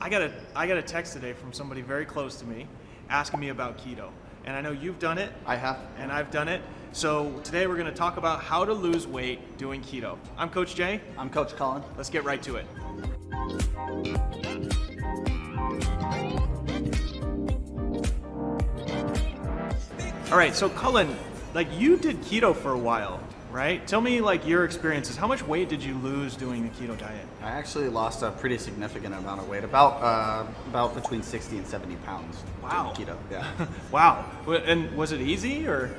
I got a text today from somebody very close to me asking me about keto. And I know you've done it. I have. And I've done it. So today we're going to talk about how to lose weight doing keto. I'm Coach Jay. I'm Coach Cullen. Let's get right to it. All right, so Cullen, like you did keto for a while, right? Tell me like your experiences. How much weight did you lose doing the keto diet? I actually lost a pretty significant amount of weight, about between 60 and 70 pounds. Wow. Doing keto, yeah. Wow. And was it easy or?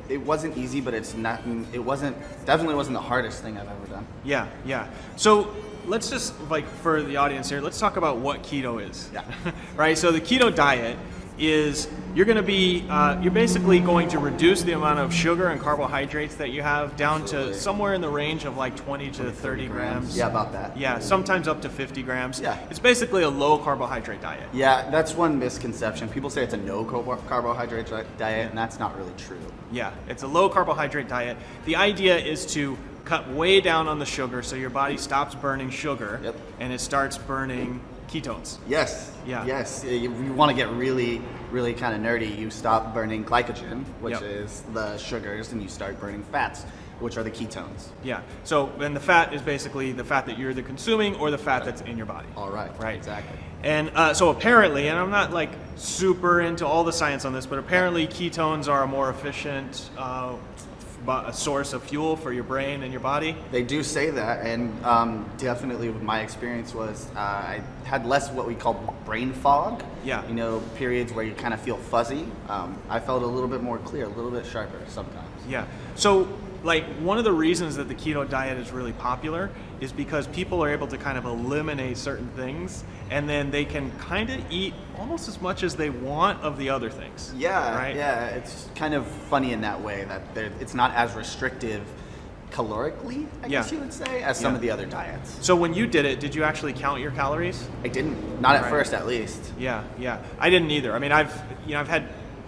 It wasn't easy, but definitely wasn't the hardest thing I've ever done. Yeah. So let's just, like, for the audience here, let's talk about what keto is. Yeah. Right, so the keto diet is you're basically going to reduce the amount of sugar and carbohydrates that you have down Absolutely. to somewhere in the range of like 20 to 30 grams. Yeah, about that. Yeah, sometimes up to 50 grams. Yeah. It's basically a low carbohydrate diet. Yeah, that's one misconception. People say it's a no carbohydrate diet, and that's not really true. Yeah, it's a low carbohydrate diet. The idea is to cut way down on the sugar so your body stops burning sugar. Yep. And it starts burning ketones. Yes. Yeah. Yes. You want to get really, really kind of nerdy. You stop burning glycogen, which Yep. is the sugars, and you start burning fats, which are the ketones. Yeah. So then the fat is basically the fat that you're either consuming or the fat that's in your body. All right. Right. Exactly. And so apparently, and I'm not like super into all the science on this, but apparently ketones are a more efficient a source of fuel for your brain and your body. They do say that, and definitely my experience was I had less what we call brain fog. Yeah. Periods where you kind of feel fuzzy. I felt a little bit more clear, a little bit sharper sometimes. Yeah. So, like, one of the reasons that the keto diet is really popular is because people are able to kind of eliminate certain things, and then they can kind of eat almost as much as they want of the other things. Yeah, right? Yeah. It's kind of funny in that way that it's not as restrictive calorically, I guess you would say, as some of the other diets. So when you did it, did you actually count your calories? I didn't. Not at Right. first, at least. Yeah. I didn't either. I mean, I've had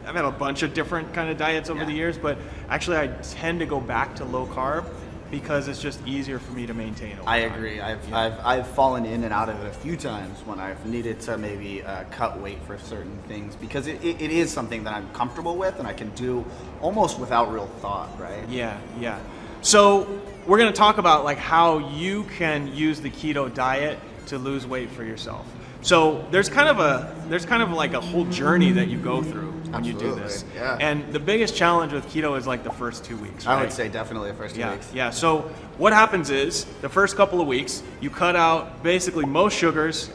a bunch of different kind of diets over the years, but actually I tend to go back to low carb because it's just easier for me to maintain over I time. agree. I've fallen in and out of it a few times when I've needed to maybe cut weight for certain things because it is something that I'm comfortable with and I can do almost without real thought, right? Yeah. So we're going to talk about like how you can use the keto diet to lose weight for yourself. So there's kind of like a whole journey that you go through when you do this. Yeah. And the biggest challenge with keto is like the first 2 weeks, right? I would say definitely the first 2 weeks. Yeah. So what happens is the first couple of weeks, you cut out basically most sugars,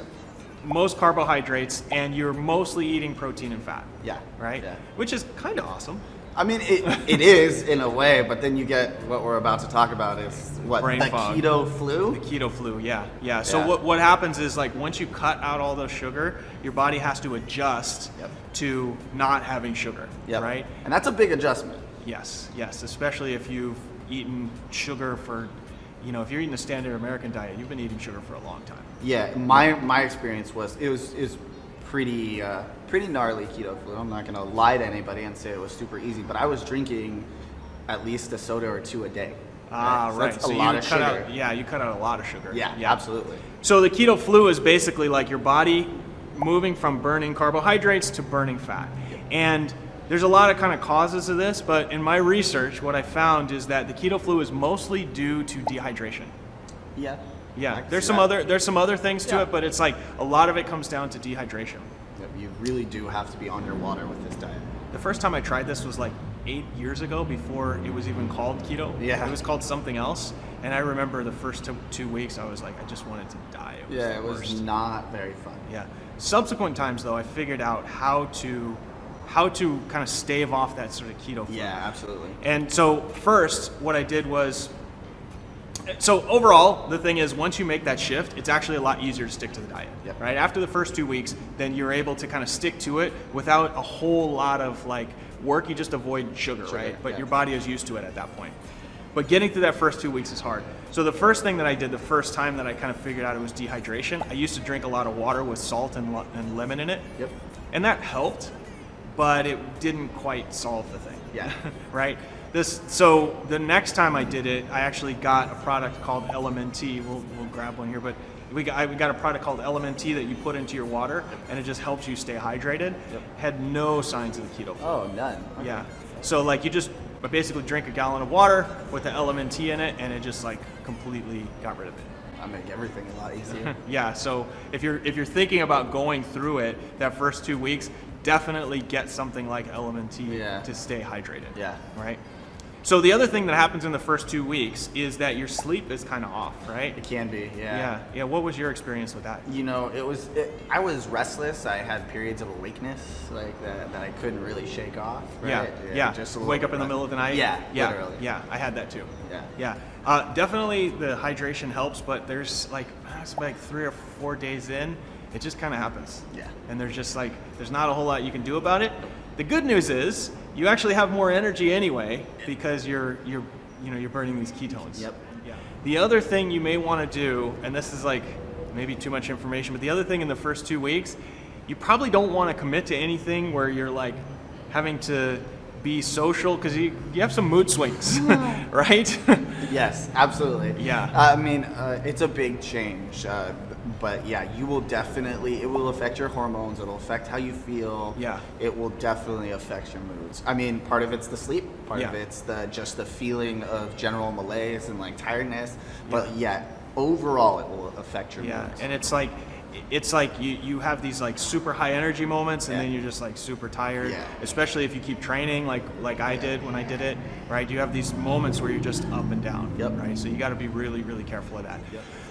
most carbohydrates, and you're mostly eating protein and fat. Yeah. Right? Yeah. Which is kind of awesome. I mean, it is in a way, but then you get what we're about to talk about is what Brain the fog. keto flu. The keto flu, yeah. So Yeah. what happens is like once you cut out all the sugar, your body has to adjust Yep. to not having sugar, Yep. right? And that's a big adjustment. Yes, especially if you've eaten sugar for, if you're eating the standard American diet, you've been eating sugar for a long time. Yeah, my experience was it was pretty gnarly keto flu. I'm not gonna lie to anybody and say it was super easy, but I was drinking at least a soda or two a day. Ah, So right. that's a lot you of cut sugar. out, you cut out a lot of sugar. Yeah, absolutely. So the keto flu is basically like your body moving from burning carbohydrates to burning fat. And there's a lot of kind of causes of this, but in my research, what I found is that the keto flu is mostly due to dehydration. Yeah. Yeah, I can there's see some that. other things to Yeah. it, but it's like a lot of it comes down to dehydration. Yeah, you really do have to be on your water with this diet. The first time I tried this was like 8 years ago before it was even called keto. Yeah. It was called something else. And I remember the first 2 weeks, I was like, I just wanted to die. It was Yeah, the it was worst. not very fun. Yeah. Subsequent times, though, I figured out how to kind of stave off that sort of keto flu. Yeah, absolutely. And so first, what I did was, so overall, the thing is, once you make that shift, it's actually a lot easier to stick to the diet, Yep. right? After the first 2 weeks, then you're able to kind of stick to it without a whole lot of like work. You just avoid sugar, right? But yeah. your body is used to it at that point. But getting through that first 2 weeks is hard. So the first thing that I did the first time that I kind of figured out it was dehydration, I used to drink a lot of water with salt and lemon in it. Yep. And that helped, but it didn't quite solve the thing. Yeah. Right? So the next time I did it, I actually got a product called LMNT. We'll grab one here, but we got a product called LMNT that you put into your water, and it just helps you stay hydrated. Had no signs of the keto flu. Oh, none. Okay. Yeah. So like you just basically drink a gallon of water with the LMNT in it, and it just like completely got rid of it. I make everything a lot easier. Yeah. So if you're thinking about going through it that first 2 weeks, definitely get something like LMNT to stay hydrated. Yeah. Right. So the other thing that happens in the first 2 weeks is that your sleep is kind of off, right? It can be, Yeah. What was your experience with that? You know, I was restless. I had periods of awakeness like that I couldn't really shake off. Right? Yeah. Just a Wake up in the middle of the night. Yeah, literally. Yeah, I had that too. Yeah. Definitely the hydration helps, but there's like 3 or 4 days in, it just kind of happens. Yeah. And there's not a whole lot you can do about it. The good news is you actually have more energy anyway because you're burning these ketones. Yep. Yeah. The other thing you may want to do, and this is like maybe too much information, but the other thing in the first 2 weeks, you probably don't want to commit to anything where you're like having to be social because you have some mood swings, right? Yes, absolutely. Yeah. I mean, it's a big change. But yeah, it will affect your hormones. It'll affect how you feel. Yeah. It will definitely affect your moods. I mean, part of it's the sleep. Part of it's just the feeling of general malaise and like tiredness. But overall, it will affect your moods. And it's like you have these like super high energy moments and then you're just like super tired, especially if you keep training like I did when I did it, right? You have these moments where you're just up and down, right? So you got to be really, really careful of that.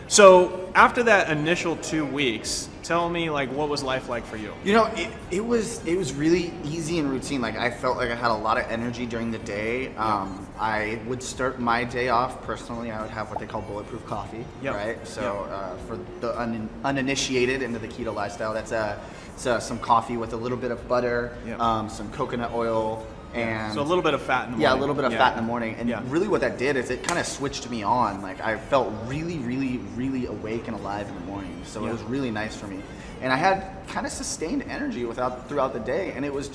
So after that initial 2 weeks, tell me like what was life like for you? You know, it was really easy and routine. Like I felt like I had a lot of energy during the day. I would start my day off personally. I would have what they call bulletproof coffee, right? So for the uninitiated into the keto lifestyle, that's some coffee with a little bit of butter, some coconut oil. And so a little bit of fat in the morning. Yeah, a little bit of fat in the morning. And really what that did is it kind of switched me on. Like I felt really, really, really awake and alive in the morning. So it was really nice for me. And I had kind of sustained energy throughout the day. And it was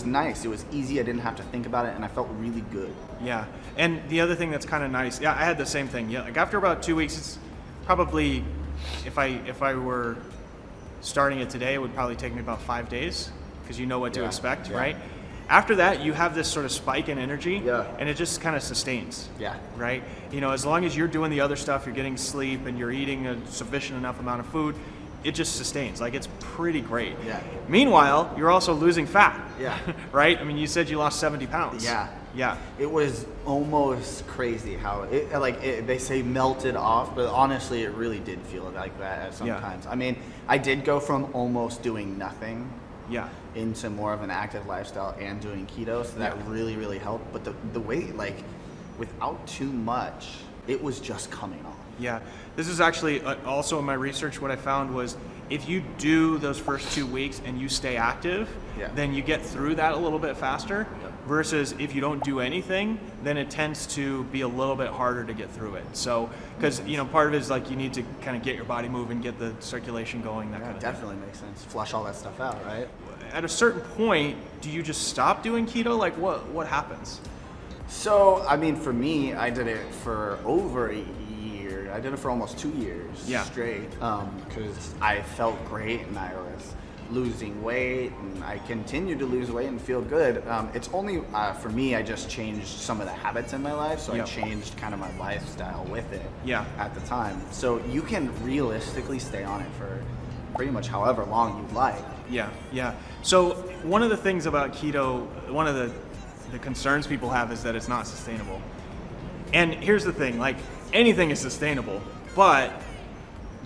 nice. It was easy. I didn't have to think about it. And I felt really good. Yeah. And the other thing that's kind of nice, I had the same thing. Yeah, like after about 2 weeks, it's probably, if I were starting it today, it would probably take me about 5 days because you know what to expect, right? After that, you have this sort of spike in energy, and it just kind of sustains. Yeah. Right? You know, as long as you're doing the other stuff, you're getting sleep, and you're eating a sufficient enough amount of food, it just sustains. Like, it's pretty great. Yeah. Meanwhile, you're also losing fat. Yeah. Right? I mean, you said you lost 70 pounds. Yeah. Yeah. It was almost crazy how they say melted off, but honestly, it really did feel like that at some times. I mean, I did go from almost doing nothing into more of an active lifestyle and doing keto, so that really, really helped. But the weight, like, without too much, it was just coming off. Yeah, this is actually also in my research. What I found was if you do those first 2 weeks and you stay active, then you get through that a little bit faster. Versus if you don't do anything, then it tends to be a little bit harder to get through it. So, because part of it is like you need to kind of get your body moving, get the circulation going. That kind of definitely makes sense. Flush all that stuff out, right? At a certain point, do you just stop doing keto? Like what happens? So, I mean, for me, I did it for over a year. I did it for almost 2 years straight because I felt great and I was losing weight and I continued to lose weight and feel good. It's only for me, I just changed some of the habits in my life, so I changed kind of my lifestyle with it at the time. So you can realistically stay on it for pretty much however long you'd like. Yeah. So one of the things about keto, one of the concerns people have is that it's not sustainable. And here's the thing, like anything is sustainable, but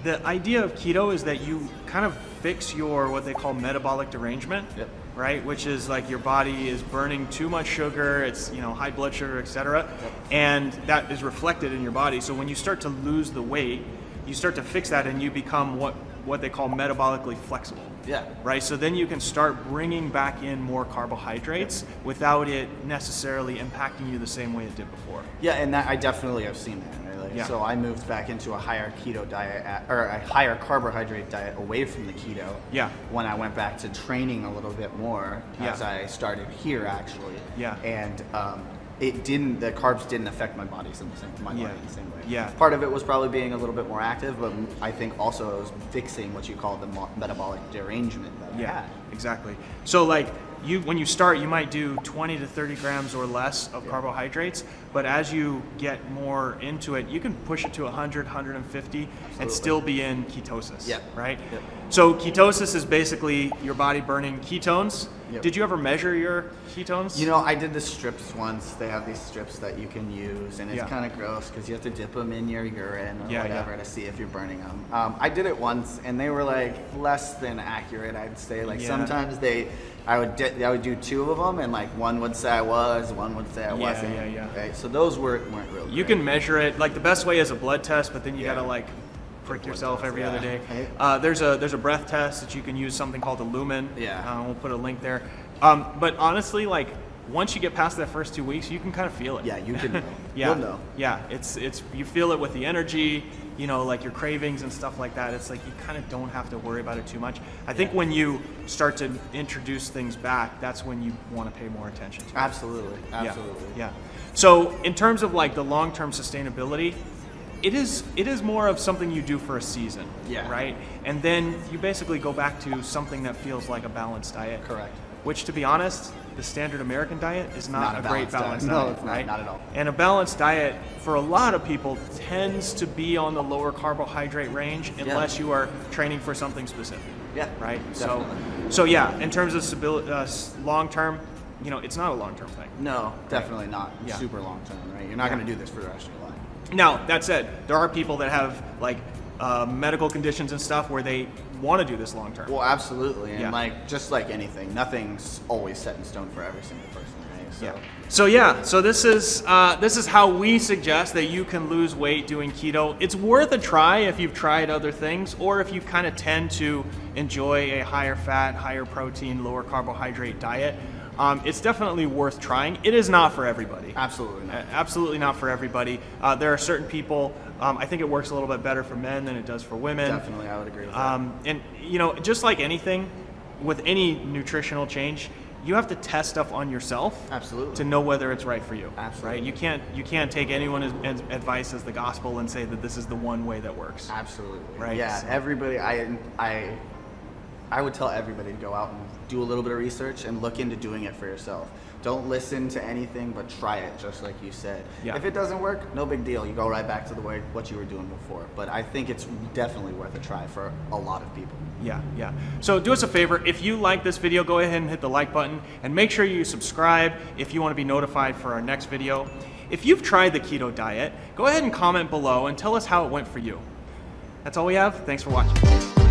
the idea of keto is that you kind of fix your what they call metabolic derangement, right? Which is like your body is burning too much sugar, it's high blood sugar, etc., and that is reflected in your body. So when you start to lose the weight, you start to fix that, and you become what they call metabolically flexible. Right. So then you can start bringing back in more carbohydrates without it necessarily impacting you the same way it did before. Yeah, and that I definitely have seen that. So I moved back into a higher keto diet or a higher carbohydrate diet away from the keto. When I went back to training a little bit more as I started here actually. And the carbs didn't affect my body in the same way. Yeah. Part of it was probably being a little bit more active, but I think also it was fixing what you call the metabolic derangement that I had. Exactly. So like when you start, you might do 20 to 30 grams or less of carbohydrates, but as you get more into it, you can push it to 100, 150 and still be in ketosis, right? Yep. So ketosis is basically your body burning ketones. Yep. Did you ever measure your ketones? You know, I did the strips once. They have these strips that you can use, and it's kind of gross because you have to dip them in your urine or whatever to see if you're burning them. I did it once, and they were like less than accurate, I'd say. Like sometimes I would do 2 of them, and like one would say I was, one would say I wasn't. Right? So those weren't real. You can measure it. Like the best way is a blood test, but then you gotta like prick yourself every other day. There's a breath test that you can use, something called a lumen. We'll put a link there. But honestly, like once you get past that first 2 weeks, you can kind of feel it. Yeah, you can know. You'll know. Yeah, it's you feel it with the energy, you know, like your cravings and stuff like that. It's like you kind of don't have to worry about it too much. I think when you start to introduce things back, that's when you want to pay more attention to it. Absolutely. Yeah. So in terms of like the long-term sustainability, it is more of something you do for a season, right? And then you basically go back to something that feels like a balanced diet. Correct. Which, to be honest, the standard American diet is not a great balanced diet. No, it's not, right? not at all. And a balanced diet, for a lot of people, tends to be on the lower carbohydrate range unless you are training for something specific. Yeah. Right? Definitely. So yeah, in terms of stability, long-term, you know, it's not a long-term thing. No, definitely not. Super long-term, right? You're not going to do this for the rest of your life. Now, that said, there are people that have like medical conditions and stuff where they want to do this long term. Well, absolutely, and like just like anything, nothing's always set in stone for every single person, right? So this is how we suggest that you can lose weight doing keto. It's worth a try if you've tried other things, or if you kind of tend to enjoy a higher fat, higher protein, lower carbohydrate diet. It's definitely worth trying. It is not for everybody. Absolutely not. Absolutely not for everybody. There are certain people, I think it works a little bit better for men than it does for women. Definitely, I would agree with that. And, you know, just like anything, with any nutritional change, you have to test stuff on yourself. Absolutely. To know whether it's right for you. Absolutely. Right? You can't take anyone's advice as the gospel and say that this is the one way that works. Absolutely. Right? Yeah, So. everybody, I would tell everybody to go out and do a little bit of research and look into doing it for yourself. Don't listen to anything, but try it, just like you said. Yeah. If it doesn't work, no big deal. You go right back to what you were doing before. But I think it's definitely worth a try for a lot of people. Yeah. So do us a favor. If you like this video, go ahead and hit the like button, and make sure you subscribe if you want to be notified for our next video. If you've tried the keto diet, go ahead and comment below and tell us how it went for you. That's all we have. Thanks for watching.